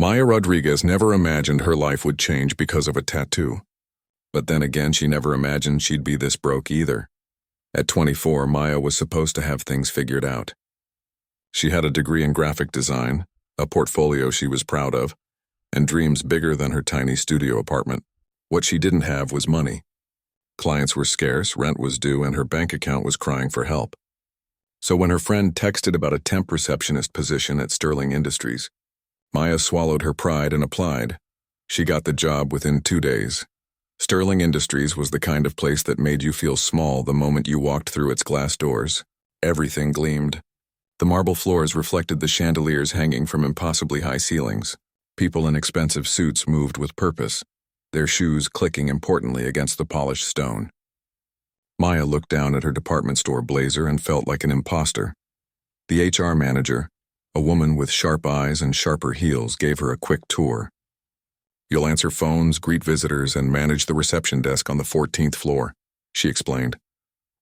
Maya Rodriguez never imagined her life would change because of a tattoo. But then again, she never imagined she'd be this broke either. At 24, Maya was supposed to have things figured out. She had a degree in graphic design, a portfolio she was proud of, and dreams bigger than her tiny studio apartment. What she didn't have was money. Clients were scarce, rent was due, and her bank account was crying for help. So when her friend texted about a temp receptionist position at Sterling Industries, Maya swallowed her pride and applied. She got the job within 2 days. Sterling Industries was the kind of place that made you feel small the moment you walked through its glass doors. Everything gleamed. The marble floors reflected the chandeliers hanging from impossibly high ceilings. People in expensive suits moved with purpose, their shoes clicking importantly against the polished stone. Maya looked down at her department store blazer and felt like an imposter. The HR manager, a woman with sharp eyes and sharper heels, gave her a quick tour. "You'll answer phones, greet visitors, and manage the reception desk on the 14th floor," she explained.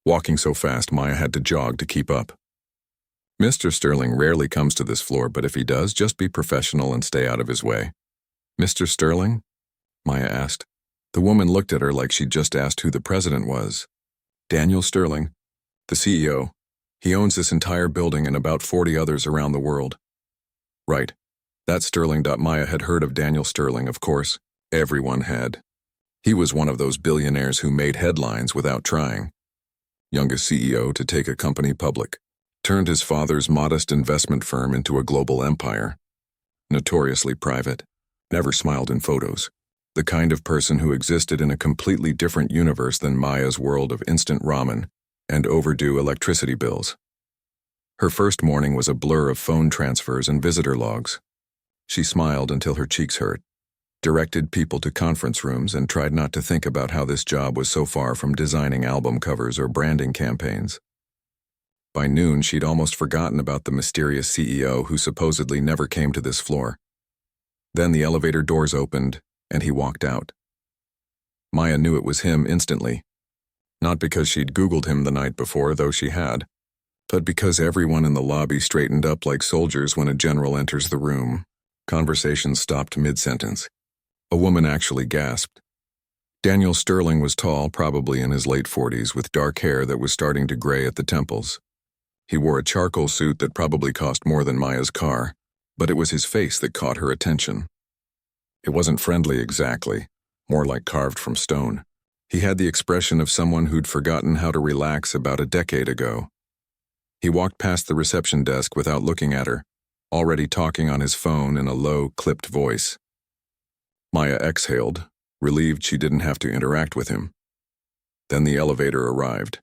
Walking so fast, Maya had to jog to keep up. "Mr. Sterling rarely comes to this floor, but if he does, just be professional and stay out of his way." "Mr. Sterling?" Maya asked. The woman looked at her like she'd just asked who the president was. "Daniel Sterling, the CEO. He owns this entire building and about 40 others around the world." "Right. That's Sterling." Maya had heard of Daniel Sterling, of course. Everyone had. He was one of those billionaires who made headlines without trying. Youngest CEO to take a company public. Turned his father's modest investment firm into a global empire. Notoriously private. Never smiled in photos. The kind of person who existed in a completely different universe than Maya's world of instant ramen and overdue electricity bills. Her first morning was a blur of phone transfers and visitor logs. She smiled until her cheeks hurt, directed people to conference rooms, and tried not to think about how this job was so far from designing album covers or branding campaigns. By noon, she'd almost forgotten about the mysterious CEO who supposedly never came to this floor. Then the elevator doors opened, and he walked out. Maya knew it was him instantly. Not because she'd Googled him the night before, though she had, but because everyone in the lobby straightened up like soldiers when a general enters the room. Conversation stopped mid-sentence. A woman actually gasped. Daniel Sterling was tall, probably in his late 40s, with dark hair that was starting to gray at the temples. He wore a charcoal suit that probably cost more than Maya's car, but it was his face that caught her attention. It wasn't friendly exactly, more like carved from stone. He had the expression of someone who'd forgotten how to relax about a decade ago. He walked past the reception desk without looking at her, already talking on his phone in a low, clipped voice. Maya exhaled, relieved she didn't have to interact with him. Then the elevator arrived.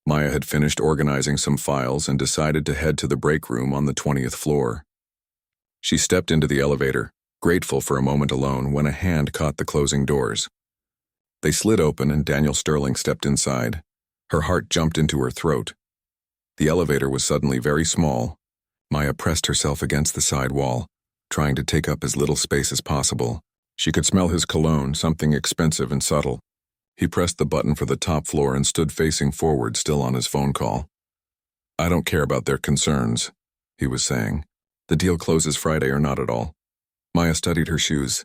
Maya had finished organizing some files and decided to head to the break room on the 20th floor. She stepped into the elevator, grateful for a moment alone, when a hand caught the closing doors. They slid open and Daniel Sterling stepped inside. Her heart jumped into her throat. The elevator was suddenly very small. Maya pressed herself against the side wall, trying to take up as little space as possible. She could smell his cologne, something expensive and subtle. He pressed the button for the top floor and stood facing forward, still on his phone call. "I don't care about their concerns," he was saying. "The deal closes Friday or not at all." Maya studied her shoes.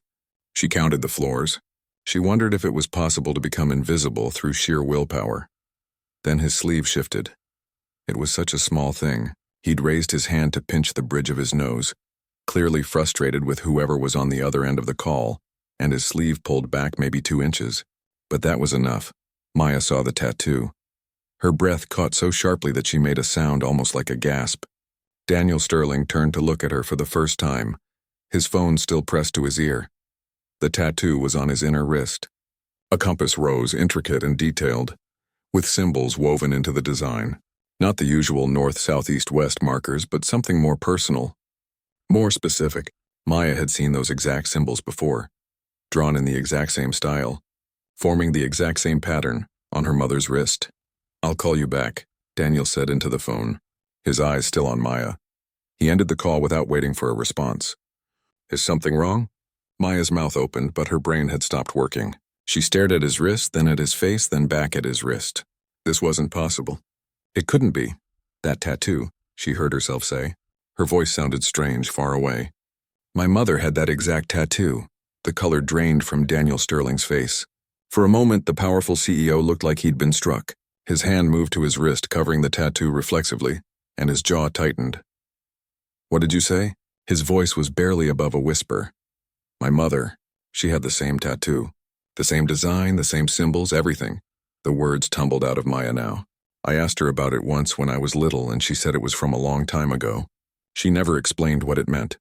She counted the floors. She wondered if it was possible to become invisible through sheer willpower. Then his sleeve shifted. It was such a small thing. He'd raised his hand to pinch the bridge of his nose, clearly frustrated with whoever was on the other end of the call, and his sleeve pulled back maybe 2 inches. But that was enough. Maya saw the tattoo. Her breath caught so sharply that she made a sound almost like a gasp. Daniel Sterling turned to look at her for the first time, his phone still pressed to his ear. The tattoo was on his inner wrist. A compass rose, intricate and detailed, with symbols woven into the design. Not the usual north, south, east, west markers, but something more personal, more specific. Maya had seen those exact symbols before, drawn in the exact same style, forming the exact same pattern on her mother's wrist. "I'll call you back," Daniel said into the phone, his eyes still on Maya. He ended the call without waiting for a response. "Is something wrong?" Maya's mouth opened, but her brain had stopped working. She stared at his wrist, then at his face, then back at his wrist. This wasn't possible. It couldn't be. That tattoo, she heard herself say. Her voice sounded strange, far away. My mother had that exact tattoo. The color drained from Daniel Sterling's face. For a moment, the powerful CEO looked like he'd been struck. His hand moved to his wrist, covering the tattoo reflexively, and his jaw tightened. "What did you say?" His voice was barely above a whisper. "My mother. She had the same tattoo. The same design, the same symbols, everything." The words tumbled out of Maya now. "I asked her about it once when I was little, and she said it was from a long time ago. She never explained what it meant."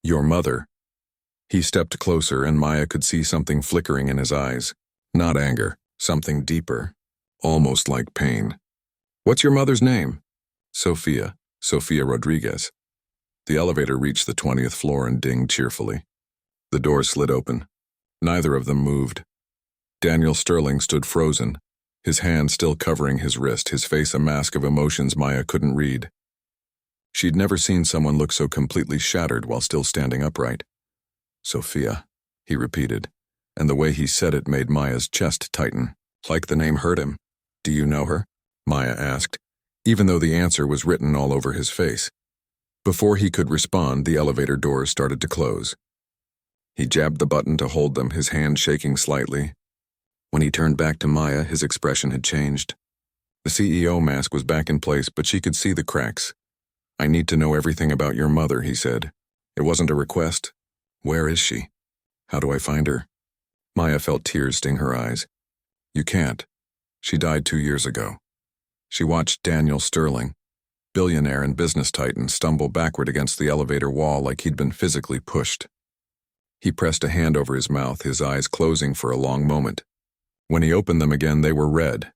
"Your mother." He stepped closer, and Maya could see something flickering in his eyes. Not anger, something deeper, almost like pain. "What's your mother's name?" "Sophia Rodriguez." The elevator reached the 20th floor and dinged cheerfully. The door slid open. Neither of them moved. Daniel Sterling stood frozen, his hand still covering his wrist, his face a mask of emotions Maya couldn't read. She'd never seen someone look so completely shattered while still standing upright. "Sophia," he repeated, and the way he said it made Maya's chest tighten, like the name hurt him. "Do you know her?" Maya asked, even though the answer was written all over his face. Before he could respond, the elevator doors started to close. He jabbed the button to hold them, his hand shaking slightly. When he turned back to Maya, his expression had changed. The CEO mask was back in place, but she could see the cracks. "I need to know everything about your mother," he said. "It wasn't a request. Where is she? How do I find her?" Maya felt tears sting her eyes. "You can't. She died 2 years ago." She watched Daniel Sterling, billionaire and business titan, stumble backward against the elevator wall like he'd been physically pushed. He pressed a hand over his mouth, his eyes closing for a long moment. When he opened them again, they were red.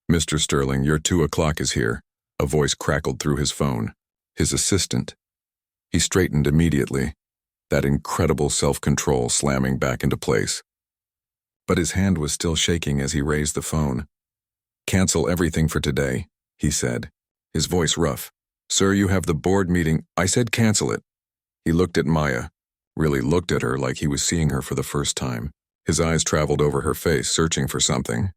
"Mr. Sterling, your 2 o'clock is here," a voice crackled through his phone. His assistant. He straightened immediately, that incredible self-control slamming back into place. But his hand was still shaking as he raised the phone. "Cancel everything for today," he said, his voice rough. "Sir, you have the board meeting." "I said cancel it." He looked at Maya, really looked at her like he was seeing her for the first time. His eyes traveled over her face, searching for something.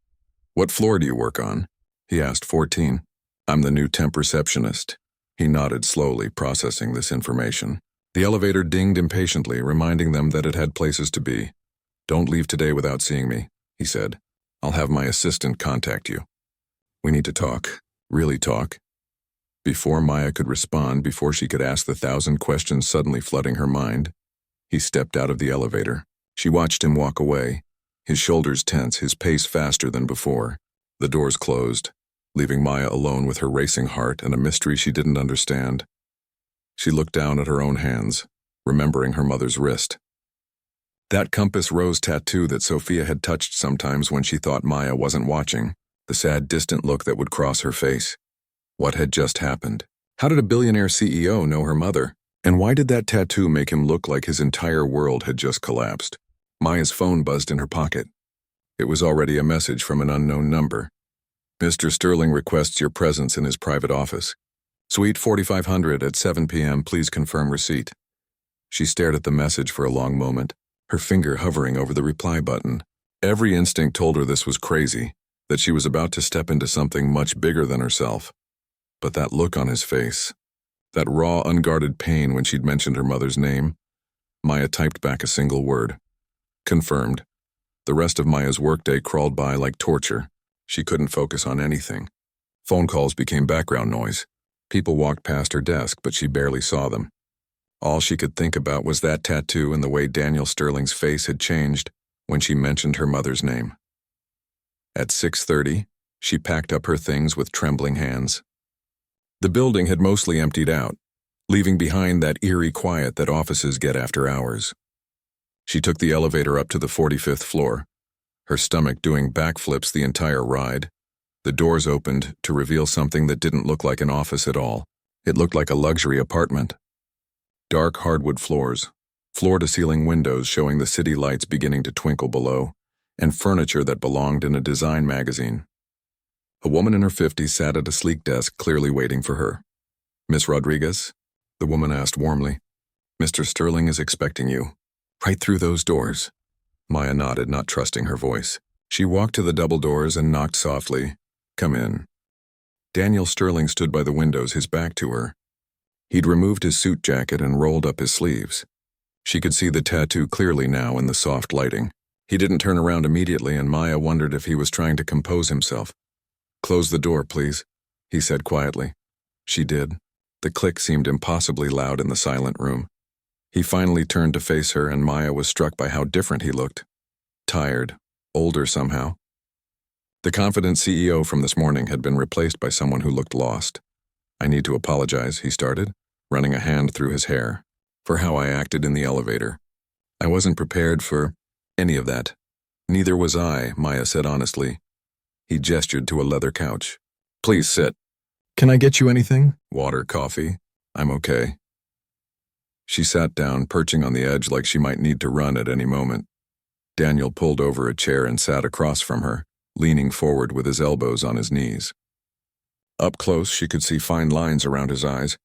"What floor do you work on?" he asked. 14. "I'm the new temp receptionist." He nodded slowly, processing this information. The elevator dinged impatiently, reminding them that it had places to be. "Don't leave today without seeing me," he said. "I'll have my assistant contact you. We need to talk. Really talk." Before Maya could respond, before she could ask the 1,000 questions suddenly flooding her mind, he stepped out of the elevator. She watched him walk away, his shoulders tense, his pace faster than before. The doors closed, leaving Maya alone with her racing heart and a mystery she didn't understand. She looked down at her own hands, remembering her mother's wrist. That compass rose tattoo that Sophia had touched sometimes when she thought Maya wasn't watching, the sad, distant look that would cross her face. What had just happened? How did a billionaire CEO know her mother? And why did that tattoo make him look like his entire world had just collapsed? Maya's phone buzzed in her pocket. It was already a message from an unknown number. "Mr. Sterling requests your presence in his private office. Suite 4500 at 7 p.m. Please confirm receipt." She stared at the message for a long moment, her finger hovering over the reply button. Every instinct told her this was crazy, that she was about to step into something much bigger than herself. But that look on his face, that raw, unguarded pain when she'd mentioned her mother's name, Maya typed back a single word. Confirmed. The rest of Maya's workday crawled by like torture. She couldn't focus on anything. Phone calls became background noise. People walked past her desk, but she barely saw them. All she could think about was that tattoo and the way Daniel Sterling's face had changed when she mentioned her mother's name. At 6:30, she packed up her things with trembling hands. The building had mostly emptied out, leaving behind that eerie quiet that offices get after hours. She took the elevator up to the 45th floor, her stomach doing backflips the entire ride. The doors opened to reveal something that didn't look like an office at all. It looked like a luxury apartment. Dark hardwood floors, floor-to-ceiling windows showing the city lights beginning to twinkle below, and furniture that belonged in a design magazine. A woman in her 50s sat at a sleek desk, clearly waiting for her. "Miss Rodriguez?" the woman asked warmly. "Mr. Sterling is expecting you. Right through those doors." Maya nodded, not trusting her voice. She walked to the double doors and knocked softly. "Come in." Daniel Sterling stood by the windows, his back to her. He'd removed his suit jacket and rolled up his sleeves. She could see the tattoo clearly now in the soft lighting. He didn't turn around immediately, and Maya wondered if he was trying to compose himself. "Close the door, please," he said quietly. She did. The click seemed impossibly loud in the silent room. He finally turned to face her, and Maya was struck by how different he looked. Tired. Older somehow. The confident CEO from this morning had been replaced by someone who looked lost. "I need to apologize," he started, running a hand through his hair, "for how I acted in the elevator. I wasn't prepared for any of that." "Neither was I," Maya said honestly. He gestured to a leather couch. "Please sit." "Can I get you anything? Water, coffee? I'm okay." She sat down, perching on the edge like she might need to run at any moment. Daniel pulled over a chair and sat across from her, leaning forward with his elbows on his knees. Up close, she could see fine lines around his eyes,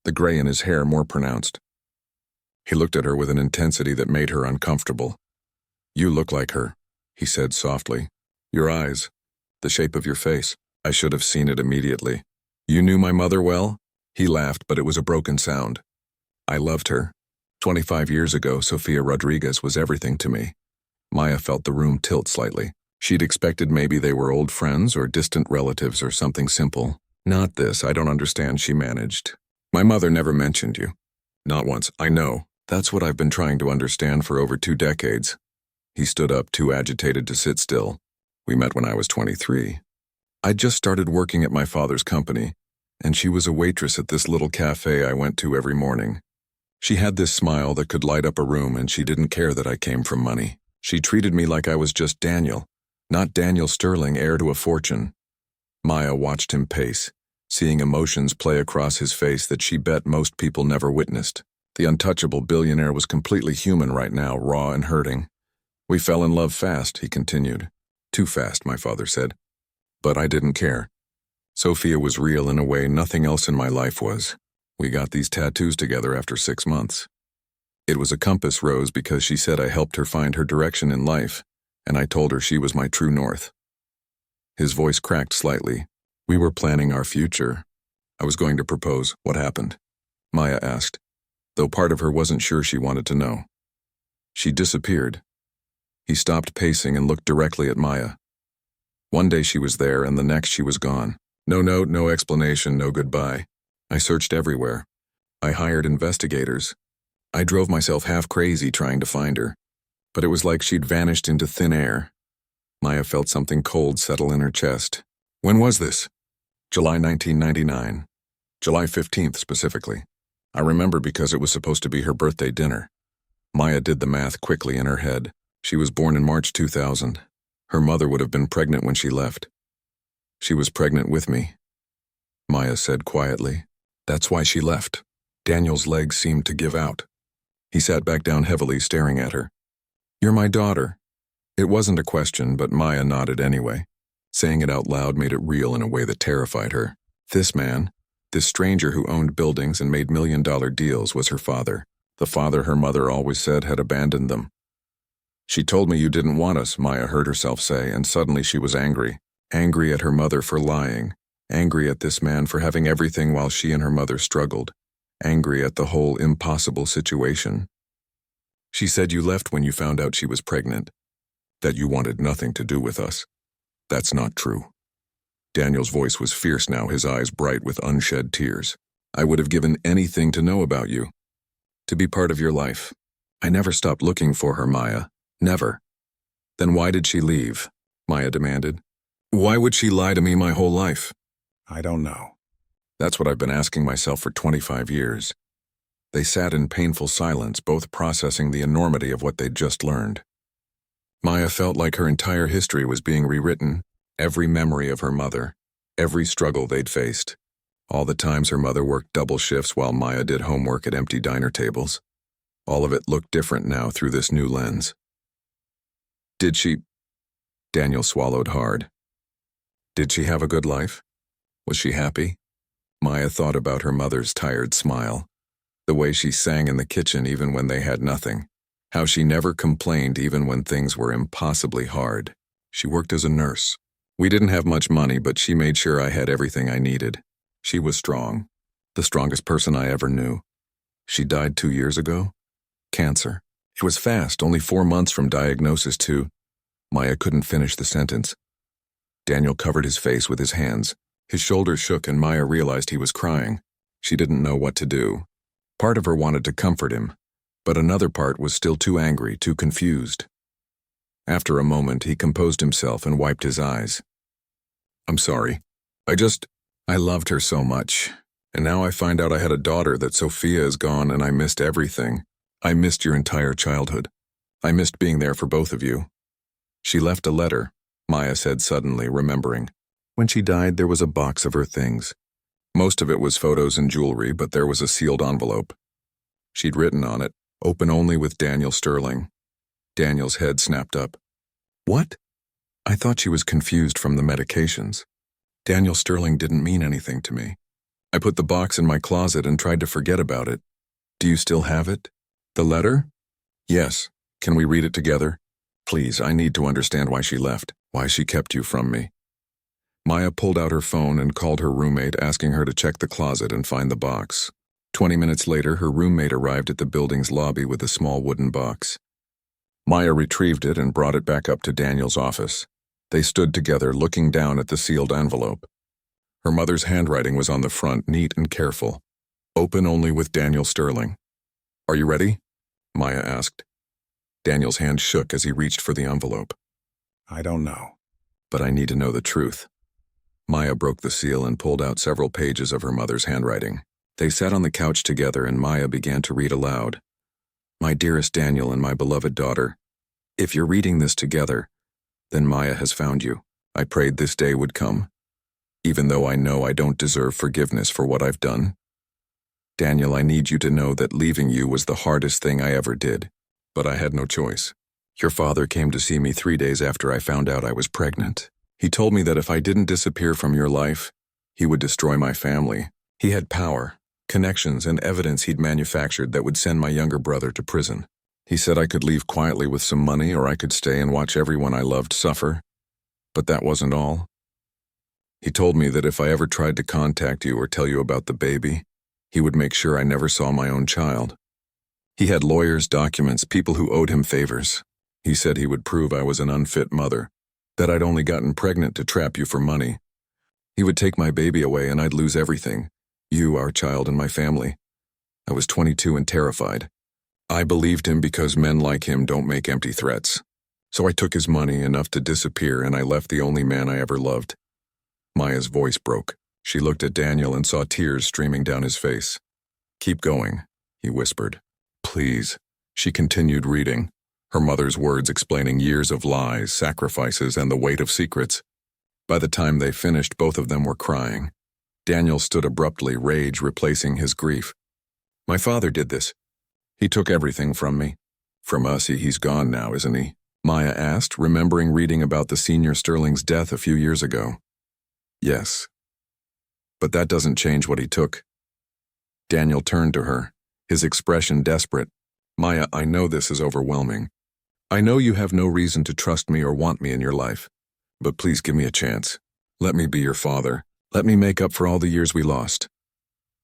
the gray in his hair more pronounced. He looked at her with an intensity that made her uncomfortable. "You look like her," he said softly. "Your eyes, the shape of your face. I should have seen it immediately." "You knew my mother well?" He laughed, but it was a broken sound. "I loved her. 25 years ago, Sofia Rodriguez was everything to me." Maya felt the room tilt slightly. She'd expected maybe they were old friends or distant relatives or something simple. "Not this, I don't understand," she managed. "My mother never mentioned you." "Not once, I know. That's what I've been trying to understand for over 2 decades. He stood up, too agitated to sit still. "We met when I was 23. I'd just started working at my father's company, and she was a waitress at this little cafe I went to every morning. She had this smile that could light up a room, and she didn't care that I came from money. She treated me like I was just Daniel, not Daniel Sterling, heir to a fortune." Maya watched him pace, seeing emotions play across his face that she bet most people never witnessed. The untouchable billionaire was completely human right now, raw and hurting. "We fell in love fast," he continued. "Too fast," my father said. "But I didn't care. Sophia was real in a way nothing else in my life was. We got these tattoos together after 6 months. It was a compass rose because she said I helped her find her direction in life, and I told her she was my true north." His voice cracked slightly. "We were planning our future. I was going to propose. What happened?" Maya asked, though part of her wasn't sure she wanted to know. "She disappeared." He stopped pacing and looked directly at Maya. "One day she was there, and the next she was gone. No note, no explanation, no goodbye. I searched everywhere. I hired investigators. I drove myself half crazy trying to find her. But it was like she'd vanished into thin air." Maya felt something cold settle in her chest. "When was this?" "July 1999. July 15th, specifically. I remember because it was supposed to be her birthday dinner." Maya did the math quickly in her head. She was born in March 2000. Her mother would have been pregnant when she left. "She was pregnant with me," Maya said quietly. "That's why she left." Daniel's legs seemed to give out. He sat back down heavily, staring at her. "You're my daughter." It wasn't a question, but Maya nodded anyway. Saying it out loud made it real in a way that terrified her. This man, this stranger who owned buildings and made million-dollar deals, was her father. The father her mother always said had abandoned them. "She told me you didn't want us," Maya heard herself say, and suddenly she was angry. Angry at her mother for lying. Angry at this man for having everything while she and her mother struggled. Angry at the whole impossible situation. "She said you left when you found out she was pregnant. That you wanted nothing to do with us. That's not true." Daniel's voice was fierce now, his eyes bright with unshed tears. "I would have given anything to know about you. To be part of your life. I never stopped looking for her, Maya. Never." "Then why did she leave?" Maya demanded. "Why would she lie to me my whole life?" "I don't know." "That's what I've been asking myself for 25 years. They sat in painful silence, both processing the enormity of what they'd just learned. Maya felt like her entire history was being rewritten, every memory of her mother, every struggle they'd faced, all the times her mother worked double shifts while Maya did homework at empty diner tables. All of it looked different now through this new lens. "Did she—" Daniel swallowed hard. "Did she have a good life? Was she happy?" Maya thought about her mother's tired smile, the way she sang in the kitchen even when they had nothing, how she never complained even when things were impossibly hard. She worked as a nurse. "We didn't have much money, but she made sure I had everything I needed. She was strong, the strongest person I ever knew." "She died 2 years ago?" Cancer. It was fast, only 4 months from diagnosis to... Maya couldn't finish the sentence. Daniel covered his face with his hands. His shoulders shook and Maya realized he was crying. She didn't know what to do. Part of her wanted to comfort him, but another part was still too angry, too confused. After a moment, he composed himself and wiped his eyes. I'm sorry. I loved her so much. And now I find out I had a daughter that Sophia is gone and I missed everything. I missed your entire childhood. I missed being there for both of you. She left a letter, Maya said suddenly, remembering. When she died, there was a box of her things. Most of it was photos and jewelry, but there was a sealed envelope. She'd written on it, open only with Daniel Sterling. Daniel's head snapped up. What? I thought she was confused from the medications. Daniel Sterling didn't mean anything to me. I put the box in my closet and tried to forget about it. Do you still have it? The letter? Yes. Can we read it together? Please, I need to understand why she left, why she kept you from me. Maya pulled out her phone and called her roommate, asking her to check the closet and find the box. 20 minutes later, her roommate arrived at the building's lobby with a small wooden box. Maya retrieved it and brought it back up to Daniel's office. They stood together, looking down at the sealed envelope. Her mother's handwriting was on the front, neat and careful. Open only with Daniel Sterling. Are you ready? Maya asked. Daniel's hand shook as he reached for the envelope. I don't know, but I need to know the truth. Maya broke the seal and pulled out several pages of her mother's handwriting. They sat on the couch together and Maya began to read aloud. My dearest Daniel and my beloved daughter, if you're reading this together, then Maya has found you. I prayed this day would come, even though I know I don't deserve forgiveness for what I've done. Daniel, I need you to know that leaving you was the hardest thing I ever did, but I had no choice. Your father came to see me 3 days after I found out I was pregnant. He told me that if I didn't disappear from your life, he would destroy my family. He had power, connections, and evidence he'd manufactured that would send my younger brother to prison. He said I could leave quietly with some money or I could stay and watch everyone I loved suffer. But that wasn't all. He told me that if I ever tried to contact you or tell you about the baby, he would make sure I never saw my own child. He had lawyers, documents, people who owed him favors. He said he would prove I was an unfit mother, that I'd only gotten pregnant to trap you for money. He would take my baby away and I'd lose everything. You, our child, and my family. I was 22 and terrified. I believed him because men like him don't make empty threats. So I took his money, enough to disappear, and I left the only man I ever loved. Maya's voice broke. She looked at Daniel and saw tears streaming down his face. Keep going, he whispered. Please. She continued reading, her mother's words explaining years of lies, sacrifices, and the weight of secrets. By the time they finished, both of them were crying. Daniel stood abruptly, rage replacing his grief. My father did this. He took everything from me. From us, he's gone now, isn't he? Maya asked, remembering reading about the senior Sterling's death a few years ago. Yes. But that doesn't change what he took. Daniel turned to her, his expression desperate. Maya, I know this is overwhelming. I know you have no reason to trust me or want me in your life. But please give me a chance. Let me be your father. Let me make up for all the years we lost.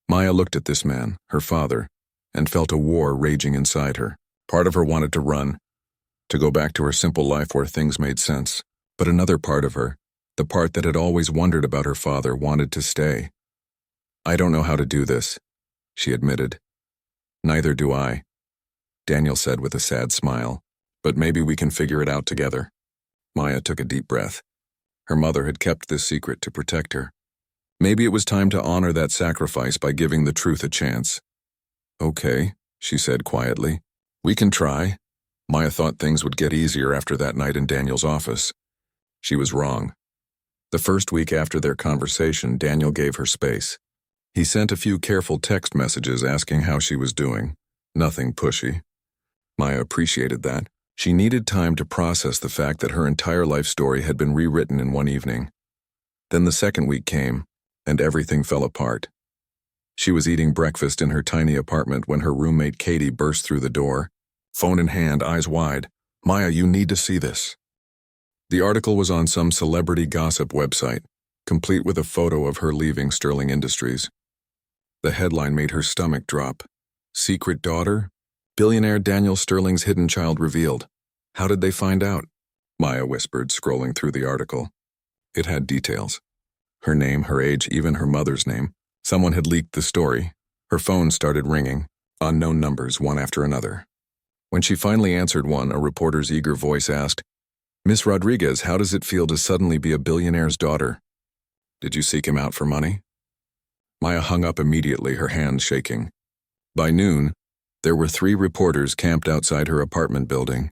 Maya looked at this man, her father, and felt a war raging inside her. Part of her wanted to run, to go back to her simple life where things made sense. But another part of her, the part that had always wondered about her father, wanted to stay. I don't know how to do this, she admitted. Neither do I, Daniel said with a sad smile. But maybe we can figure it out together. Maya took a deep breath. Her mother had kept this secret to protect her. Maybe it was time to honor that sacrifice by giving the truth a chance. Okay, she said quietly. We can try. Maya thought things would get easier after that night in Daniel's office. She was wrong. The first week after their conversation, Daniel gave her space. He sent a few careful text messages asking how she was doing. Nothing pushy. Maya appreciated that. She needed time to process the fact that her entire life story had been rewritten in one evening. Then the second week came, and everything fell apart. She was eating breakfast in her tiny apartment when her roommate Katie burst through the door, phone in hand, eyes wide. Maya, you need to see this. The article was on some celebrity gossip website, complete with a photo of her leaving Sterling Industries. The headline made her stomach drop. Secret daughter? Billionaire Daniel Sterling's hidden child revealed. How did they find out? Maya whispered, scrolling through the article. It had details. Her name, her age, even her mother's name. Someone had leaked the story. Her phone started ringing, unknown numbers, one after another. When she finally answered one, a reporter's eager voice asked, "Miss Rodriguez, how does it feel to suddenly be a billionaire's daughter? Did you seek him out for money?" Maya hung up immediately, her hands shaking. By noon, there were 3 reporters camped outside her apartment building.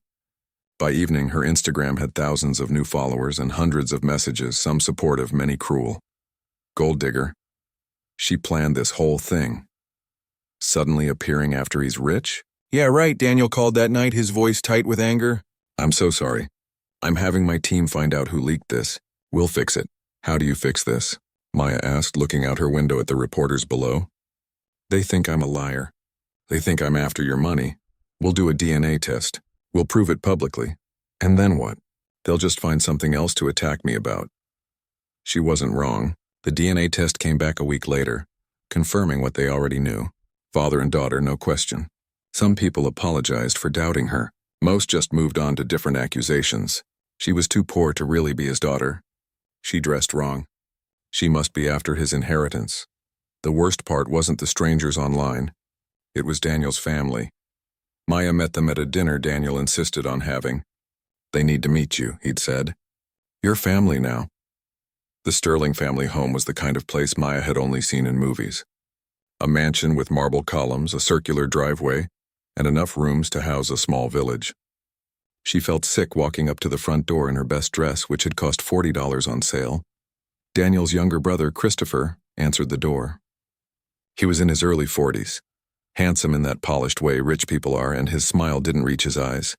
By evening, her Instagram had thousands of new followers and hundreds of messages, some supportive, many cruel. Gold digger. She planned this whole thing. Suddenly appearing after he's rich? "Yeah, right," Daniel called that night, his voice tight with anger. "I'm so sorry. I'm having my team find out who leaked this. We'll fix it." "How do you fix this?" Maya asked, looking out her window at the reporters below. "They think I'm a liar. They think I'm after your money. We'll do a DNA test. We'll prove it publicly. And then what? They'll just find something else to attack me about." She wasn't wrong. The DNA test came back a week later, confirming what they already knew. Father and daughter, no question. Some people apologized for doubting her. Most just moved on to different accusations. She was too poor to really be his daughter. She dressed wrong. She must be after his inheritance. The worst part wasn't the strangers online. It was Daniel's family. Maya met them at a dinner Daniel insisted on having. "They need to meet you," he'd said. "You're family now." The Sterling family home was the kind of place Maya had only seen in movies. A mansion with marble columns, a circular driveway, and enough rooms to house a small village. She felt sick walking up to the front door in her best dress, which had cost $40 on sale. Daniel's younger brother, Christopher, answered the door. He was in his early 40s, handsome in that polished way rich people are, and his smile didn't reach his eyes.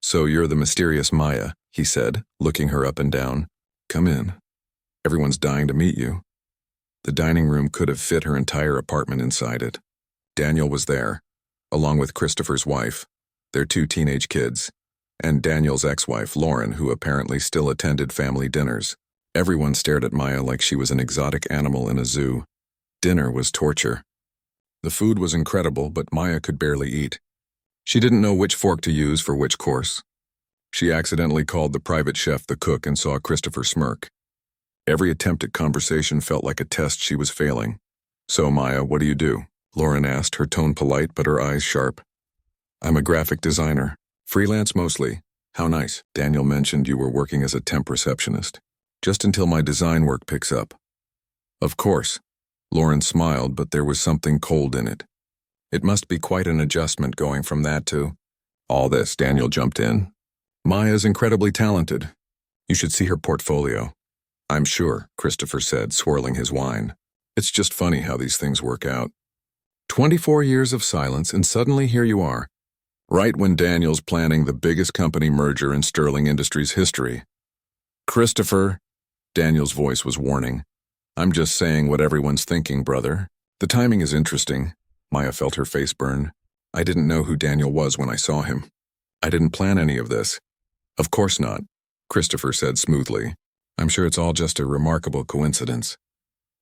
"So you're the mysterious Maya," he said, looking her up and down. "Come in. Everyone's dying to meet you." The dining room could have fit her entire apartment inside it. Daniel was there, along with Christopher's wife, their 2 teenage kids, and Daniel's ex-wife, Lauren, who apparently still attended family dinners. Everyone stared at Maya like she was an exotic animal in a zoo. Dinner was torture. The food was incredible, but Maya could barely eat. She didn't know which fork to use for which course. She accidentally called the private chef the cook and saw Christopher smirk. Every attempt at conversation felt like a test she was failing. "So, Maya, what do you do?" Lauren asked, her tone polite but her eyes sharp. "I'm a graphic designer. Freelance mostly." "How nice." Daniel mentioned you were working as a temp receptionist. "Just until my design work picks up." "Of course." Lauren smiled, but there was something cold in it. "It must be quite an adjustment going from that to all this." Daniel jumped in. "Maya's incredibly talented. You should see her portfolio." "I'm sure," Christopher said, swirling his wine. "It's just funny how these things work out. 24 years of silence, and suddenly here you are, right when Daniel's planning the biggest company merger in Sterling Industries history." "Christopher," Daniel's voice was warning. "I'm just saying what everyone's thinking, brother. The timing is interesting." Maya felt her face burn. "I didn't know who Daniel was when I saw him. I didn't plan any of this." "Of course not," Christopher said smoothly. "I'm sure it's all just a remarkable coincidence."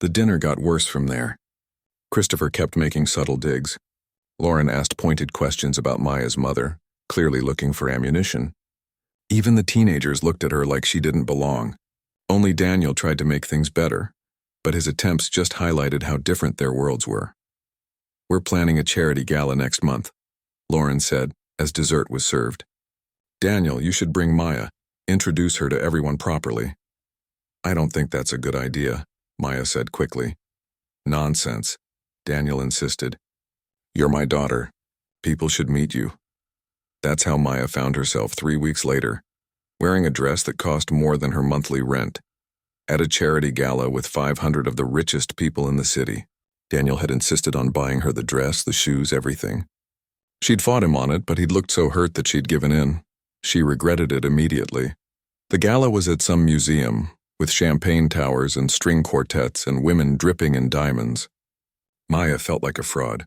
The dinner got worse from there. Christopher kept making subtle digs. Lauren asked pointed questions about Maya's mother, clearly looking for ammunition. Even the teenagers looked at her like she didn't belong. Only Daniel tried to make things better, but his attempts just highlighted how different their worlds were. "We're planning a charity gala next month," Lauren said, as dessert was served. "Daniel, you should bring Maya. Introduce her to everyone properly." "I don't think that's a good idea," Maya said quickly. "Nonsense," Daniel insisted. "You're my daughter. People should meet you." That's how Maya found herself 3 weeks later, wearing a dress that cost more than her monthly rent, at a charity gala with 500 of the richest people in the city. Daniel had insisted on buying her the dress, the shoes, everything. She'd fought him on it, but he'd looked so hurt that she'd given in. She regretted it immediately. The gala was at some museum, with champagne towers and string quartets and women dripping in diamonds. Maya felt like a fraud.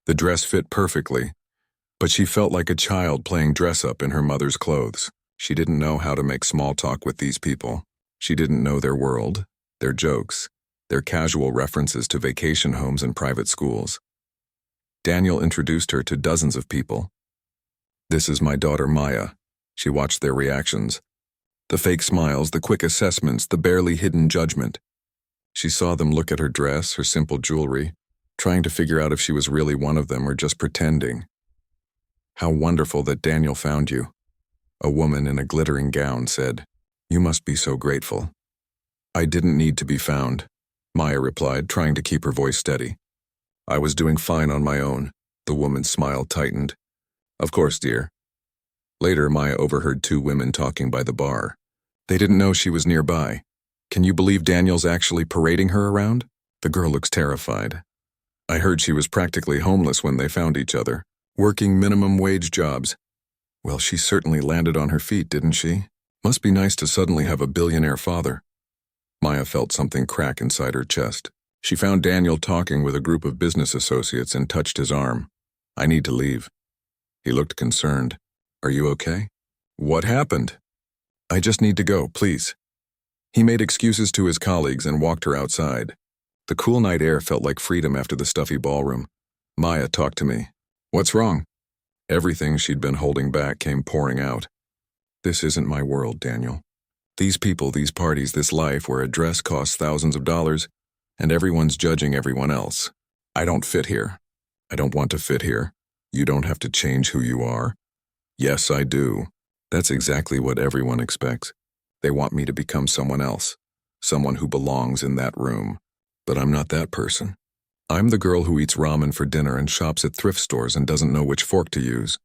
The dress fit perfectly, but she felt like a child playing dress-up in her mother's clothes. She didn't know how to make small talk with these people. She didn't know their world, their jokes, their casual references to vacation homes and private schools. Daniel introduced her to dozens of people. "This is my daughter Maya." She watched their reactions. The fake smiles, the quick assessments, the barely hidden judgment. She saw them look at her dress, her simple jewelry, trying to figure out if she was really one of them or just pretending. "How wonderful that Daniel found you," a woman in a glittering gown said. "You must be so grateful." "I didn't need to be found," Maya replied, trying to keep her voice steady. "I was doing fine on my own." The woman's smile tightened. "Of course, dear." Later, Maya overheard two women talking by the bar. They didn't know she was nearby. "Can you believe Daniel's actually parading her around?" The girl looks terrified. "I heard she was practically homeless when they found each other, working minimum wage jobs." "Well, she certainly landed on her feet, didn't she? Must be nice to suddenly have a billionaire father." Maya felt something crack inside her chest. She found Daniel talking with a group of business associates and touched his arm. "I need to leave." He looked concerned. "Are you okay?" "What happened?" "I just need to go, please." He made excuses to his colleagues and walked her outside. The cool night air felt like freedom after the stuffy ballroom. "Maya, talk to me." "What's wrong?" Everything she'd been holding back came pouring out. "This isn't my world, Daniel. These people, these parties, this life where a dress costs thousands of dollars, and everyone's judging everyone else. I don't fit here. I don't want to fit here. You don't have to change who you are." "Yes, I do. That's exactly what everyone expects. They want me to become someone else, someone who belongs in that room. But I'm not that person. I'm the girl who eats ramen for dinner and shops at thrift stores and doesn't know which fork to use."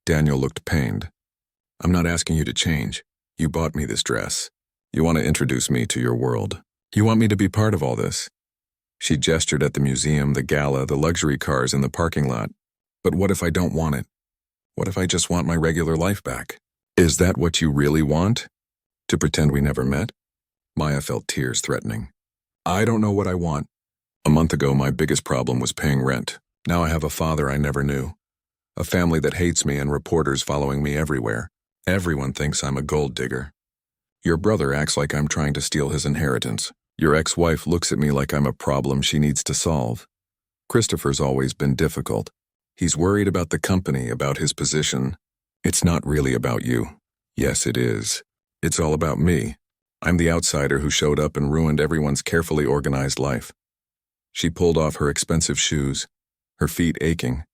Daniel looked pained. "I'm not asking you to change. You bought me this dress. You want to introduce me to your world. You want me to be part of all this." She gestured at the museum, the gala, the luxury cars in the parking lot. "But what if I don't want it? What if I just want my regular life back?" "Is that what you really want? To pretend we never met?" Maya felt tears threatening. "I don't know what I want. A month ago, my biggest problem was paying rent. Now I have a father I never knew. A family that hates me and reporters following me everywhere. Everyone thinks I'm a gold digger. Your brother acts like I'm trying to steal his inheritance. Your ex-wife looks at me like I'm a problem she needs to solve. Christopher's always been difficult. He's worried about the company, about his position. It's not really about you." "Yes, it is. It's all about me. I'm the outsider who showed up and ruined everyone's carefully organized life." She pulled off her expensive shoes, her feet aching.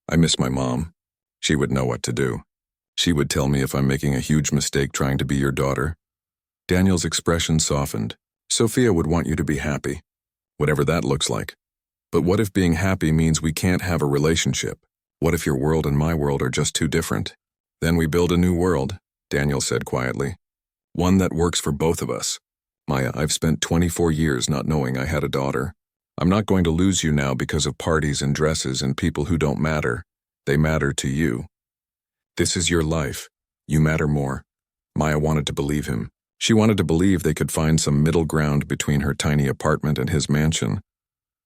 "I miss my mom. She would know what to do. She would tell me if I'm making a huge mistake trying to be your daughter." Daniel's expression softened. "Sophia would want you to be happy, whatever that looks like. But what if being happy means we can't have a relationship? What if your world and my world are just too different? Then we build a new world," Daniel said quietly. "One that works for both of us. Maya, I've spent 24 years not knowing I had a daughter. I'm not going to lose you now because of parties and dresses and people who don't matter. They matter to you. This is your life. You matter more." Maya wanted to believe him. She wanted to believe they could find some middle ground between her tiny apartment and his mansion,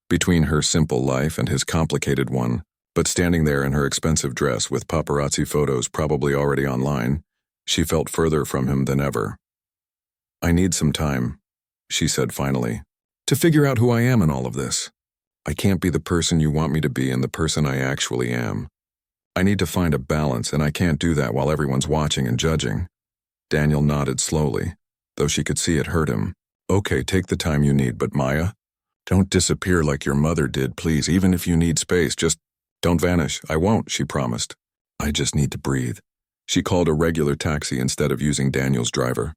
between her simple life and his complicated one. But standing there in her expensive dress with paparazzi photos probably already online, she felt further from him than ever. "I need some time," she said finally, "to figure out who I am in all of this. I can't be the person you want me to be and the person I actually am. I need to find a balance, and I can't do that while everyone's watching and judging." Daniel nodded slowly, though she could see it hurt him. "Okay, take the time you need, but Maya, don't disappear like your mother did, please. Even if you need space, just don't vanish." "I won't," she promised. "I just need to breathe." She called a regular taxi instead of using Daniel's driver.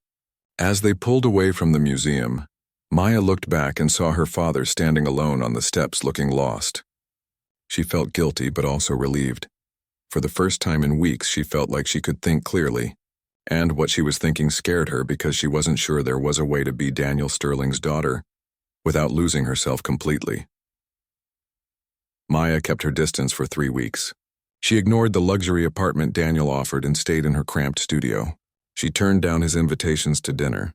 As they pulled away from the museum, Maya looked back and saw her father standing alone on the steps looking lost. She felt guilty but also relieved. For the first time in weeks, she felt like she could think clearly. And what she was thinking scared her because she wasn't sure there was a way to be Daniel Sterling's daughter without losing herself completely. Maya kept her distance for 3 weeks. She ignored the luxury apartment Daniel offered and stayed in her cramped studio. She turned down his invitations to dinner.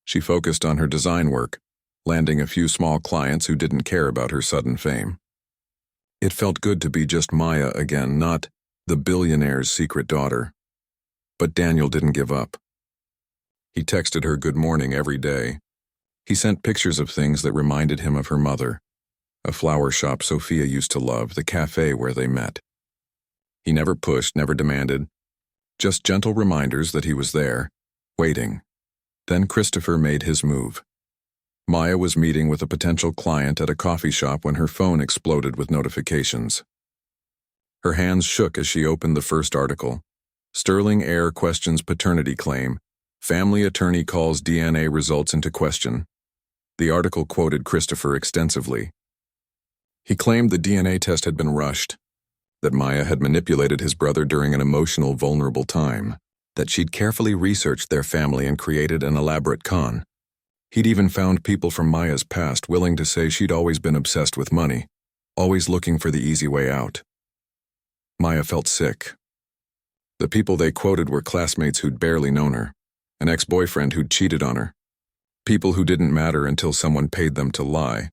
She focused on her design work, landing a few small clients who didn't care about her sudden fame. It felt good to be just Maya again, not the billionaire's secret daughter. But Daniel didn't give up. He texted her good morning every day. He sent pictures of things that reminded him of her mother. a flower shop Sophia used to love, the cafe where they met. He never pushed, never demanded, just gentle reminders that he was there, waiting. Then Christopher made his move. Maya was meeting with a potential client at a coffee shop when her phone exploded with notifications. Her hands shook as she opened the first article. Sterling Heir questions paternity claim. Family attorney calls DNA results into question. The article quoted Christopher extensively. He claimed the DNA test had been rushed, that Maya had manipulated his brother during an emotional, vulnerable time, that she'd carefully researched their family and created an elaborate con. He'd even found people from Maya's past willing to say she'd always been obsessed with money, always looking for the easy way out. Maya felt sick. The people they quoted were classmates who'd barely known her, an ex-boyfriend who'd cheated on her, people who didn't matter until someone paid them to lie.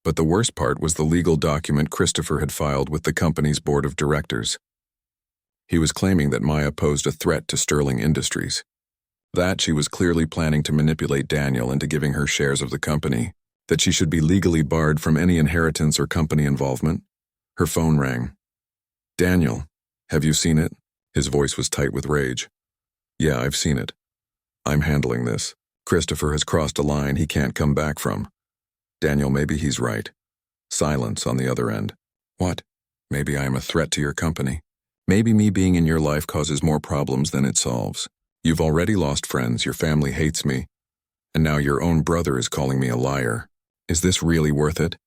But the worst part was the legal document Christopher had filed with the company's board of directors. He was claiming that Maya posed a threat to Sterling Industries, that she was clearly planning to manipulate Daniel into giving her shares of the company, that she should be legally barred from any inheritance or company involvement. Her phone rang. "Daniel, have you seen it?" His voice was tight with rage. "Yeah, I've seen it. I'm handling this. Christopher has crossed a line he can't come back from." "Daniel, maybe he's right." Silence on the other end. "What? Maybe I am a threat to your company. Maybe me being in your life causes more problems than it solves. You've already lost friends, your family hates me, and now your own brother is calling me a liar. Is this really worth it?"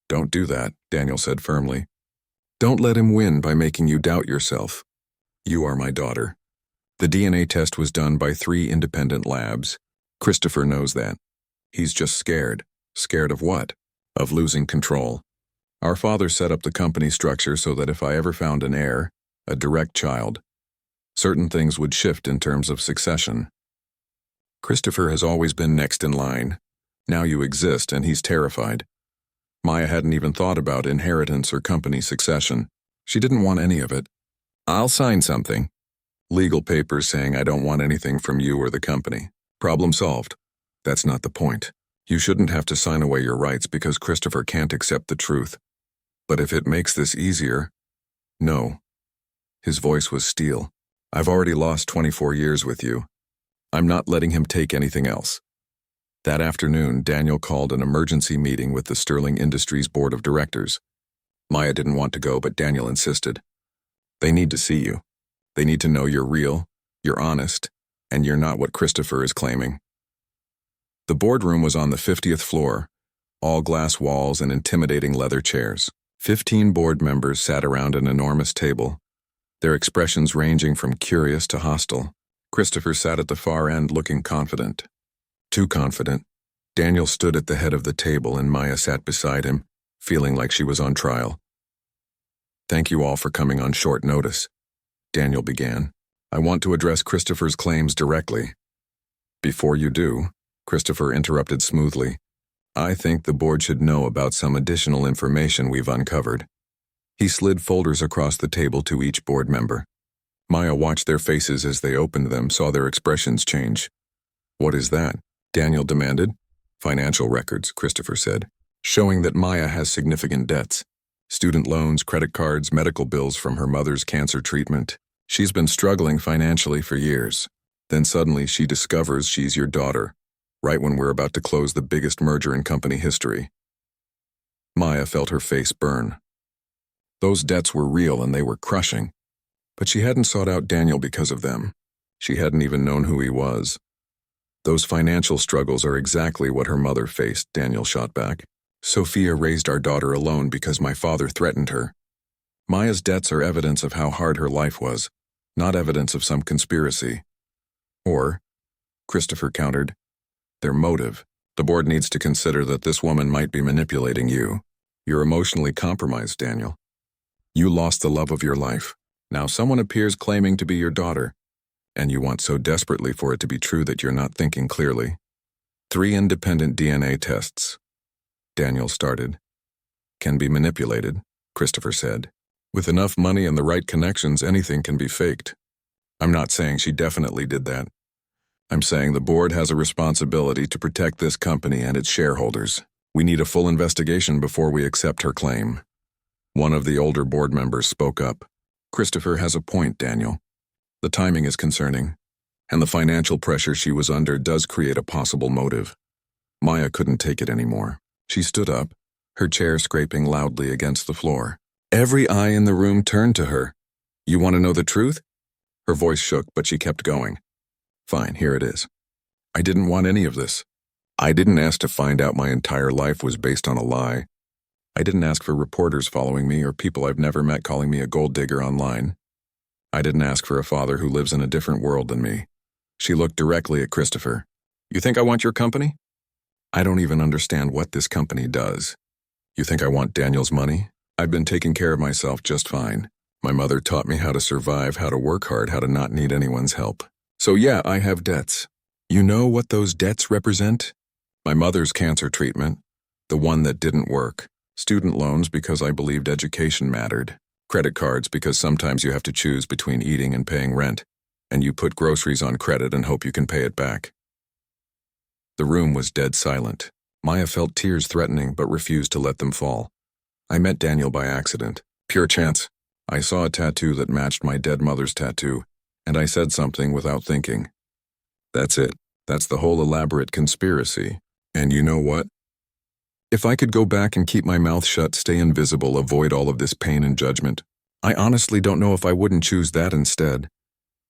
"Don't do that," Daniel said firmly. "Don't let him win by making you doubt yourself. You are my daughter." The DNA test was done by 3 independent labs. Christopher knows that. He's just scared. Scared of what? Of losing control. "Our father set up the company structure so that if I ever found an heir, a direct child, certain things would shift in terms of succession. Christopher has always been next in line. Now you exist and he's terrified." Maya hadn't even thought about inheritance or company succession. She didn't want any of it. "I'll sign something. Legal papers saying I don't want anything from you or the company. Problem solved." "That's not the point. You shouldn't have to sign away your rights because Christopher can't accept the truth. But if it makes this easier..." "No." His voice was steel. "I've already lost 24 years with you. I'm not letting him take anything else." That afternoon, Daniel called an emergency meeting with the Sterling Industries board of directors. Maya didn't want to go, but Daniel insisted. "They need to see you. They need to know you're real, you're honest, and you're not what Christopher is claiming." The boardroom was on the 50th floor, all glass walls and intimidating leather chairs. 15 board members sat around an enormous table, their expressions ranging from curious to hostile. Christopher sat at the far end looking confident. Too confident. Daniel stood at the head of the table and Maya sat beside him, feeling like she was on trial. "Thank you all for coming on short notice," Daniel began. "I want to address Christopher's claims directly." "Before you do," Christopher interrupted smoothly, "I think the board should know about some additional information we've uncovered." He slid folders across the table to each board member. Maya watched their faces as they opened them, saw their expressions change. "What is that?" Daniel demanded. "Financial records," Christopher said, "showing that Maya has significant debts. Student loans, credit cards, medical bills from her mother's cancer treatment. She's been struggling financially for years. Then suddenly she discovers she's your daughter, right when we're about to close the biggest merger in company history." Maya felt her face burn. Those debts were real and they were crushing. But she hadn't sought out Daniel because of them. She hadn't even known who he was. "Those financial struggles are exactly what her mother faced," Daniel shot back. "Sophia raised our daughter alone because my father threatened her. Maya's debts are evidence of how hard her life was, not evidence of some conspiracy." "Or," Christopher countered, "their motive. The board needs to consider that this woman might be manipulating you. You're emotionally compromised, Daniel. You lost the love of your life. Now someone appears claiming to be your daughter, and you want so desperately for it to be true that you're not thinking clearly. 3 independent DNA tests," Daniel started. "Can be manipulated," Christopher said. "With enough money and the right connections, anything can be faked. I'm not saying she definitely did that. I'm saying the board has a responsibility to protect this company and its shareholders. We need a full investigation before we accept her claim. One of the older board members spoke up. Christopher has a point, Daniel. The timing is concerning, and the financial pressure she was under does create a possible motive. Maya couldn't take it anymore. She stood up, her chair scraping loudly against the floor. Every eye in the room turned to her. You want to know the truth? Her voice shook, but she kept going. Fine, here it is. I didn't want any of this. I didn't ask to find out my entire life was based on a lie. I didn't ask for reporters following me or people I've never met calling me a gold digger online. I didn't ask for a father who lives in a different world than me. She looked directly at Christopher. You think I want your company? I don't even understand what this company does. You think I want Daniel's money? I've been taking care of myself just fine. My mother taught me how to survive, how to work hard, how to not need anyone's help. So yeah, I have debts. You know what those debts represent? My mother's cancer treatment, the one that didn't work. Student loans because I believed education mattered. Credit cards because sometimes you have to choose between eating and paying rent, and you put groceries on credit and hope you can pay it back. The room was dead silent. Maya felt tears threatening but refused to let them fall. I met Daniel by accident. Pure chance. I saw a tattoo that matched my dead mother's tattoo, and I said something without thinking. That's it. That's the whole elaborate conspiracy. And you know what? If I could go back and keep my mouth shut, stay invisible, avoid all of this pain and judgment, I honestly don't know if I wouldn't choose that instead.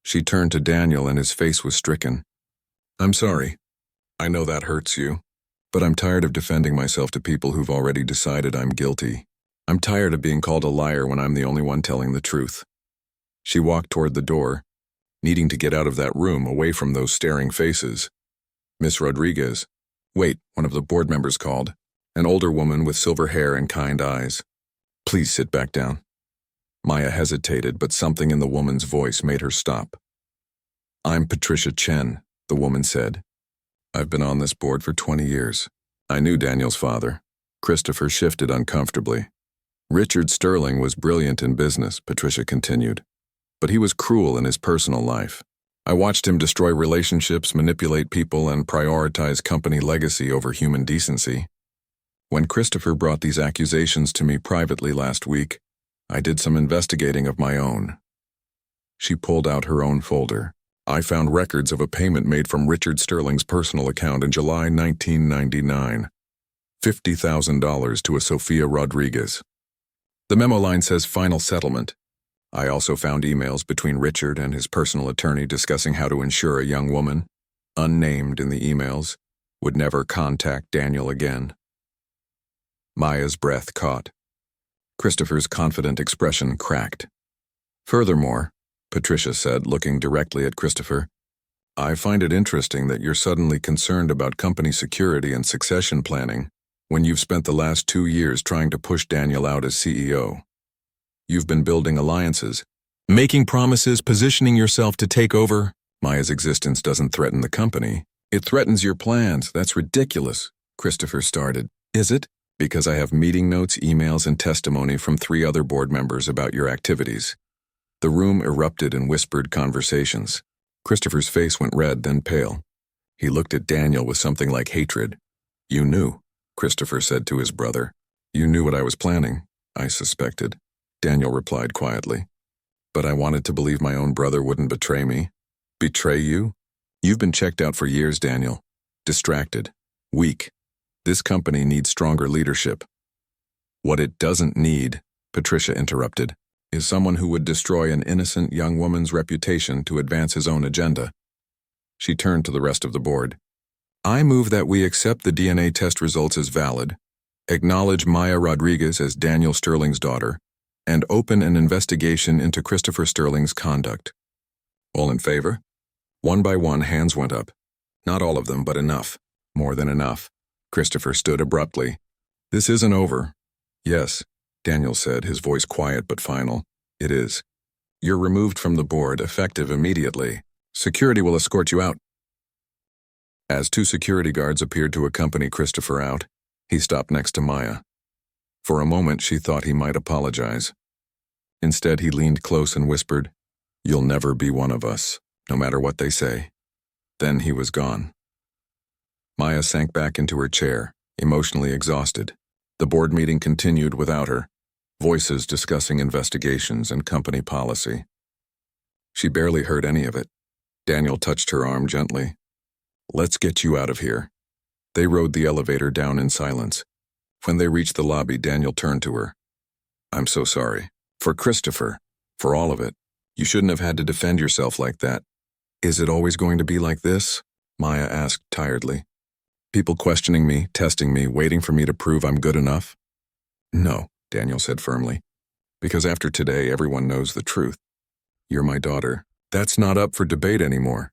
She turned to Daniel and his face was stricken. I'm sorry. I know that hurts you, but I'm tired of defending myself to people who've already decided I'm guilty. I'm tired of being called a liar when I'm the only one telling the truth. She walked toward the door, needing to get out of that room, away from those staring faces. Miss Rodriguez. Wait, one of the board members called. An older woman with silver hair and kind eyes. Please sit back down. Maya hesitated, but something in the woman's voice made her stop. I'm Patricia Chen, the woman said. I've been on this board for 20 years. I knew Daniel's father. Christopher shifted uncomfortably. Richard Sterling was brilliant in business, Patricia continued, but he was cruel in his personal life. I watched him destroy relationships, manipulate people, and prioritize company legacy over human decency. When Christopher brought these accusations to me privately last week, I did some investigating of my own. She pulled out her own folder. I found records of a payment made from Richard Sterling's personal account in July 1999. $50,000 to a Sofia Rodriguez. The memo line says final settlement. I also found emails between Richard and his personal attorney discussing how to ensure a young woman, unnamed in the emails, would never contact Daniel again. Maya's breath caught. Christopher's confident expression cracked. Furthermore, Patricia said, looking directly at Christopher, I find it interesting that you're suddenly concerned about company security and succession planning when you've spent the last 2 years trying to push Daniel out as CEO. You've been building alliances, making promises, positioning yourself to take over. Maya's existence doesn't threaten the company. It threatens your plans. That's ridiculous, Christopher started. Is it? Because I have meeting notes, emails, and testimony from 3 other board members about your activities. The room erupted in whispered conversations. Christopher's face went red, then pale. He looked at Daniel with something like hatred. You knew, Christopher said to his brother. You knew what I was planning, I suspected. Daniel replied quietly. But I wanted to believe my own brother wouldn't betray me. Betray you? You've been checked out for years, Daniel. Distracted. Weak. This company needs stronger leadership. What it doesn't need, Patricia interrupted, is someone who would destroy an innocent young woman's reputation to advance his own agenda. She turned to the rest of the board. I move that we accept the DNA test results as valid, acknowledge Maya Rodriguez as Daniel Sterling's daughter, and open an investigation into Christopher Sterling's conduct. All in favor? One by one, hands went up. Not all of them, but enough. More than enough. Christopher stood abruptly. This isn't over. Yes, Daniel said, his voice quiet but final. It is. You're removed from the board, effective immediately. Security will escort you out. As 2 security guards appeared to accompany Christopher out, he stopped next to Maya. For a moment, she thought he might apologize. Instead, he leaned close and whispered, You'll never be one of us, no matter what they say. Then he was gone. Maya sank back into her chair, emotionally exhausted. The board meeting continued without her, voices discussing investigations and company policy. She barely heard any of it. Daniel touched her arm gently. "Let's get you out of here." They rode the elevator down in silence. When they reached the lobby, Daniel turned to her. "I'm so sorry. For Christopher. For all of it. You shouldn't have had to defend yourself like that." "Is it always going to be like this?" Maya asked tiredly. "People questioning me, testing me, waiting for me to prove I'm good enough?" "No," Daniel said firmly. "Because after today, everyone knows the truth. You're my daughter. That's not up for debate anymore."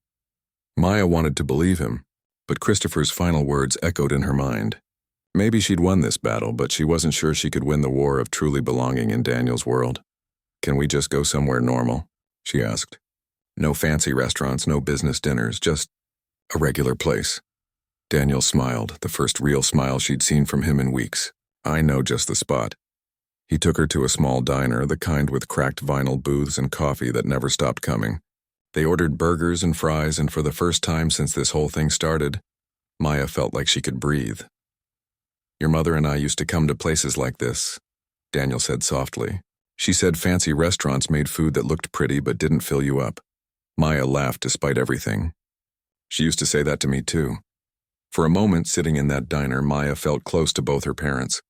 Maya wanted to believe him, but Christopher's final words echoed in her mind. Maybe she'd won this battle, but she wasn't sure she could win the war of truly belonging in Daniel's world. "Can we just go somewhere normal?" she asked. "No fancy restaurants, no business dinners, just a regular place." Daniel smiled, the first real smile she'd seen from him in weeks. "I know just the spot." He took her to a small diner, the kind with cracked vinyl booths and coffee that never stopped coming. They ordered burgers and fries, and for the first time since this whole thing started, Maya felt like she could breathe. "Your mother and I used to come to places like this," Daniel said softly. "She said fancy restaurants made food that looked pretty but didn't fill you up." Maya laughed despite everything. "She used to say that to me too." For a moment, sitting in that diner, Maya felt close to both her parents.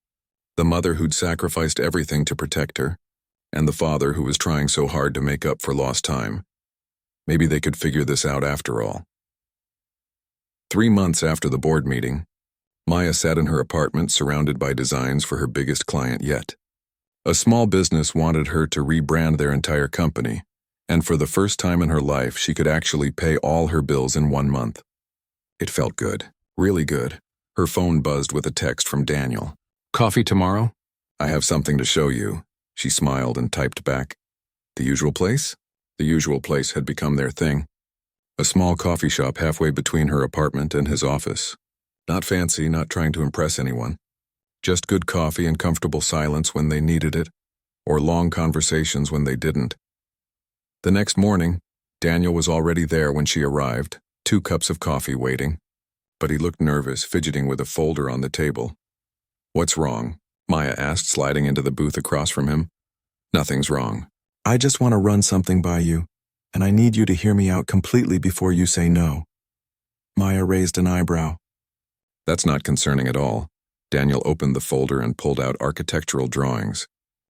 The mother who'd sacrificed everything to protect her, and the father who was trying so hard to make up for lost time. Maybe they could figure this out after all. 3 months after the board meeting, Maya sat in her apartment surrounded by designs for her biggest client yet. A small business wanted her to rebrand their entire company, and for the first time in her life, she could actually pay all her bills in 1 month. It felt good, really good. Her phone buzzed with a text from Daniel. "Coffee tomorrow?" "I have something to show you," she smiled and typed back. "The usual place?" The usual place had become their thing. A small coffee shop halfway between her apartment and his office. Not fancy, not trying to impress anyone. Just good coffee and comfortable silence when they needed it, or long conversations when they didn't. The next morning, Daniel was already there when she arrived, 2 cups of coffee waiting. But he looked nervous, fidgeting with a folder on the table. "What's wrong?" Maya asked, sliding into the booth across from him. "Nothing's wrong. I just want to run something by you, and I need you to hear me out completely before you say no." Maya raised an eyebrow. "That's not concerning at all." Daniel opened the folder and pulled out architectural drawings.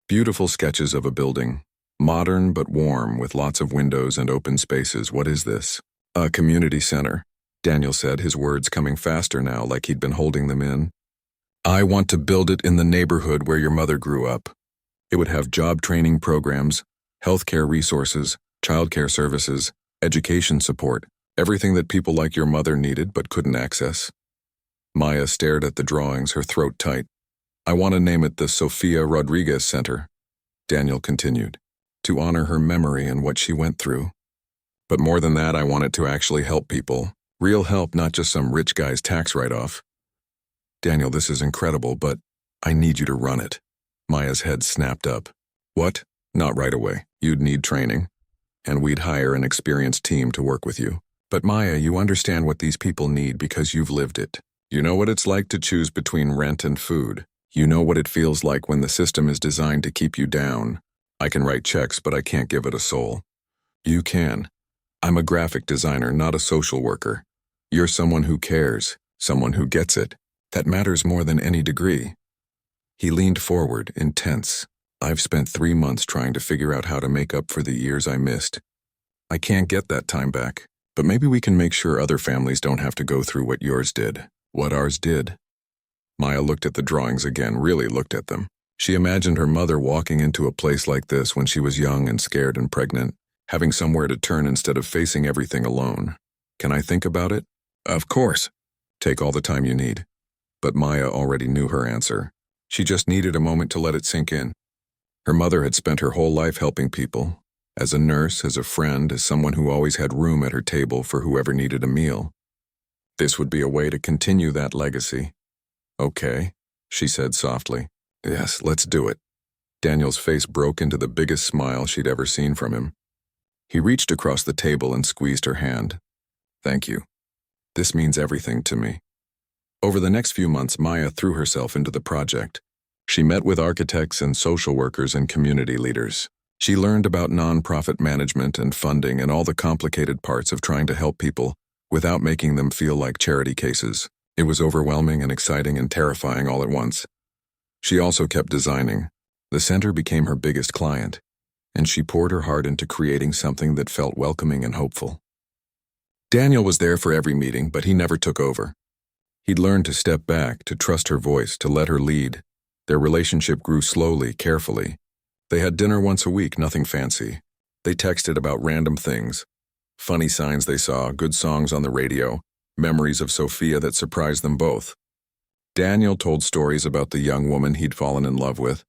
Beautiful sketches of a building. Modern but warm, with lots of windows and open spaces. "What is this?" "A community center," Daniel said, his words coming faster now, like he'd been holding them in. "I want to build it in the neighborhood where your mother grew up. It would have job training programs, healthcare resources, childcare services, education support, everything that people like your mother needed but couldn't access." Maya stared at the drawings, her throat tight. "I want to name it the Sofia Rodriguez Center," Daniel continued, "to honor her memory and what she went through. But more than that, I want it to actually help people. Real help, not just some rich guy's tax write-off." "Daniel, this is incredible, but I need you to run it." Maya's head snapped up. "What? Not right away. You'd need training. And we'd hire an experienced team to work with you. But Maya, you understand what these people need because you've lived it. You know what it's like to choose between rent and food. You know what it feels like when the system is designed to keep you down. I can write checks, but I can't give it a soul. You can. I'm a graphic designer, not a social worker. You're someone who cares, someone who gets it. That matters more than any degree." He leaned forward, intense. "I've spent 3 months trying to figure out how to make up for the years I missed. I can't get that time back, but maybe we can make sure other families don't have to go through what yours did, what ours did." Maya looked at the drawings again, really looked at them. She imagined her mother walking into a place like this when she was young and scared and pregnant, having somewhere to turn instead of facing everything alone. "Can I think about it?" "Of course. Take all the time you need." But Maya already knew her answer. She just needed a moment to let it sink in. Her mother had spent her whole life helping people, as a nurse, as a friend, as someone who always had room at her table for whoever needed a meal. This would be a way to continue that legacy. "Okay," she said softly. "Yes, let's do it." Daniel's face broke into the biggest smile she'd ever seen from him. He reached across the table and squeezed her hand. "Thank you. This means everything to me." Over the next few months, Maya threw herself into the project. She met with architects and social workers and community leaders. She learned about nonprofit management and funding and all the complicated parts of trying to help people without making them feel like charity cases. It was overwhelming and exciting and terrifying all at once. She also kept designing. The center became her biggest client, and she poured her heart into creating something that felt welcoming and hopeful. Daniel was there for every meeting, but he never took over. He'd learned to step back, to trust her voice, to let her lead. Their relationship grew slowly, carefully. They had dinner once a week, nothing fancy. They texted about random things. Funny signs they saw, good songs on the radio, memories of Sophia that surprised them both. Daniel told stories about the young woman he'd fallen in love with,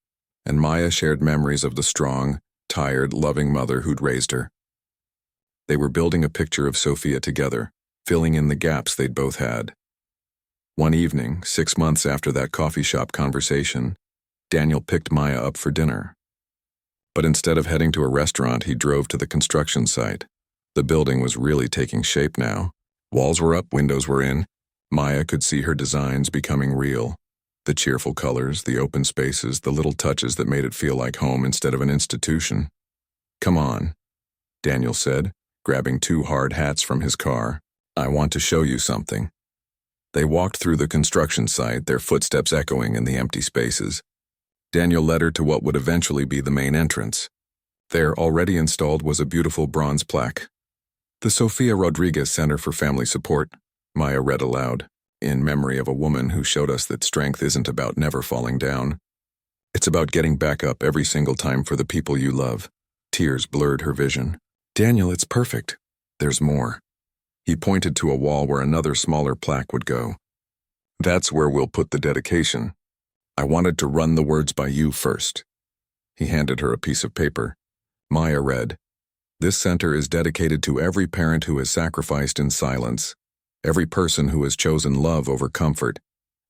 and Maya shared memories of the strong, tired, loving mother who'd raised her. They were building a picture of Sophia together, filling in the gaps they'd both had. One evening, 6 months after that coffee shop conversation, Daniel picked Maya up for dinner. But instead of heading to a restaurant, he drove to the construction site. The building was really taking shape now. Walls were up, windows were in. Maya could see her designs becoming real. The cheerful colors, the open spaces, the little touches that made it feel like home instead of an institution. "Come on," Daniel said, grabbing 2 hard hats from his car. "I want to show you something." They walked through the construction site, their footsteps echoing in the empty spaces. Daniel led her to what would eventually be the main entrance. There, already installed, was a beautiful bronze plaque. "The Sofia Rodriguez Center for Family Support," Maya read aloud, "in memory of a woman who showed us that strength isn't about never falling down. It's about getting back up every single time for the people you love." Tears blurred her vision. "Daniel, it's perfect. There's more." He pointed to a wall where another smaller plaque would go. "That's where we'll put the dedication. I wanted to run the words by you first." He handed her a piece of paper. Maya read, "This center is dedicated to every parent who has sacrificed in silence, every person who has chosen love over comfort,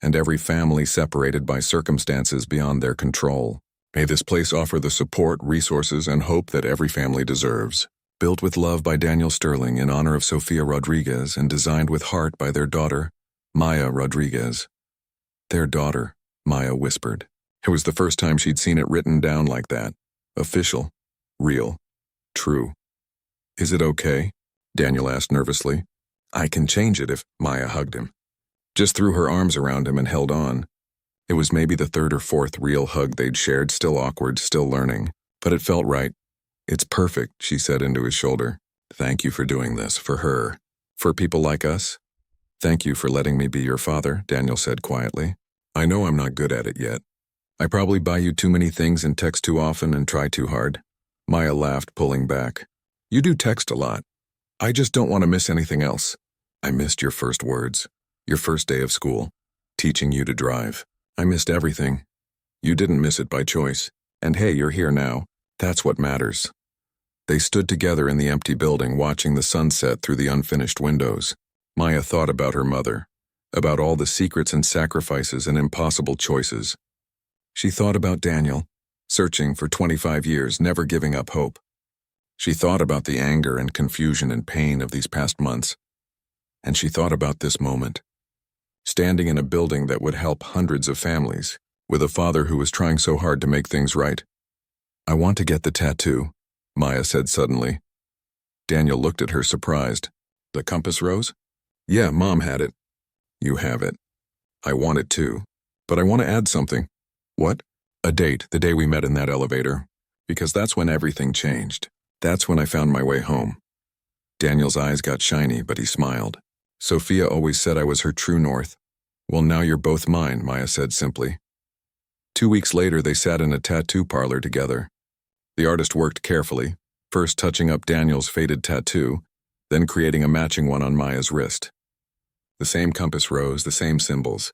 and every family separated by circumstances beyond their control. May this place offer the support, resources, and hope that every family deserves. Built with love by Daniel Sterling in honor of Sofia Rodriguez and designed with heart by their daughter, Maya Rodriguez." "Their daughter," Maya whispered. It was the first time she'd seen it written down like that. Official. Real. True. "Is it okay?" Daniel asked nervously. "I can change it if..." Maya hugged him. Just threw her arms around him and held on. It was maybe the 3rd or 4th real hug they'd shared, still awkward, still learning. But it felt right. "It's perfect," she said into his shoulder. "Thank you for doing this, for her. For people like us. Thank you for letting me be your father," Daniel said quietly. "I know I'm not good at it yet. I probably buy you too many things and text too often and try too hard." Maya laughed, pulling back. "You do text a lot. I just don't want to miss anything else. I missed your first words, your first day of school, teaching you to drive. I missed everything. You didn't miss it by choice. And hey, you're here now. That's what matters." They stood together in the empty building, watching the sunset through the unfinished windows. Maya thought about her mother, about all the secrets and sacrifices and impossible choices. She thought about Daniel, searching for 25 years, never giving up hope. She thought about the anger and confusion and pain of these past months. And she thought about this moment, standing in a building that would help hundreds of families, with a father who was trying so hard to make things right. "I want to get the tattoo," Maya said suddenly. Daniel looked at her surprised. "The compass rose?" "Yeah, Mom had it." "You have it. I want it too. But I want to add something." "What?" "A date, the day we met in that elevator. Because that's when everything changed. That's when I found my way home." Daniel's eyes got shiny, but he smiled. "Sophia always said I was her true north." "Well, now you're both mine," Maya said simply. 2 weeks later, they sat in a tattoo parlor together. The artist worked carefully, first touching up Daniel's faded tattoo, then creating a matching one on Maya's wrist. The same compass rose, the same symbols,